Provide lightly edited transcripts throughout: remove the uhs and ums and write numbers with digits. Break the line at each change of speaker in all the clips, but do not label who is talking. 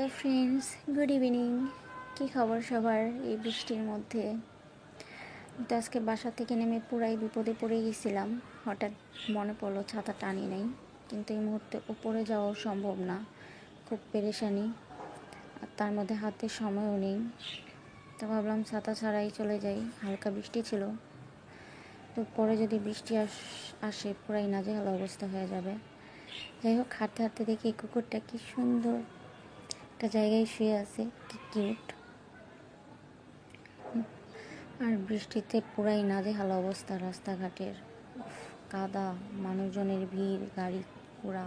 Hello friends, good evening. কী খবর সবার এই বৃষ্টির মধ্যে? তো আজকে বাসা থেকে নেমে পুরাই বিপদে পড়ে গেছিলাম। হঠাৎ মনে পড়লো ছাতা টানি নাই, কিন্তু এই মুহূর্তে উপরে যাওয়াও সম্ভব না, খুব পেরেশানি। আর তার মধ্যে হাতে সময়ও নেই, তো ভাবলাম ছাতা ছাড়াই চলে যাই। হালকা বৃষ্টি ছিল, তো পরে যদি বৃষ্টি আসে পুরাই নাজেহাল অবস্থা হয়ে যাবে। যাই হোক, হাঁটতে হাঁটতে দেখি এই কুকুরটা কি সুন্দর একটা জায়গায় শুয়ে আছে, কি কিউট। আর বৃষ্টিতে পুরাই নাজেহাল অবস্থা রাস্তাঘাটের। কাদা, মানুষজনের ভিড়, গাড়ি ঘোড়া,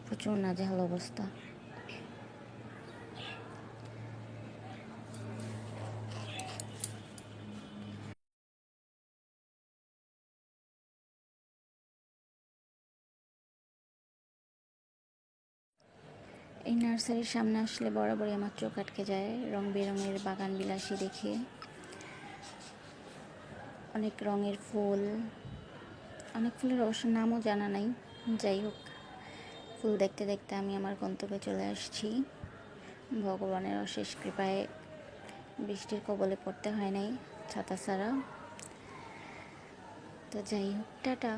প্রচুর নাজেহাল অবস্থা। এই নার্সারির সামনে আসলে বরাবরই আমার চোখ আটকে যায় রং বেরঙের বাগান বিলাসী দেখে। অনেক রঙের ফুল, অনেক ফুলের অবশ্য নামও জানা নাই। যাই হোক, ফুল দেখতে দেখতে আমি আমার গন্তব্যে চলে আসছি। ভগবানের অশেষ কৃপায় বৃষ্টির কবলে পড়তে হয় নাই ছাতা ছাড়া। তো যাই হোক, টাটা।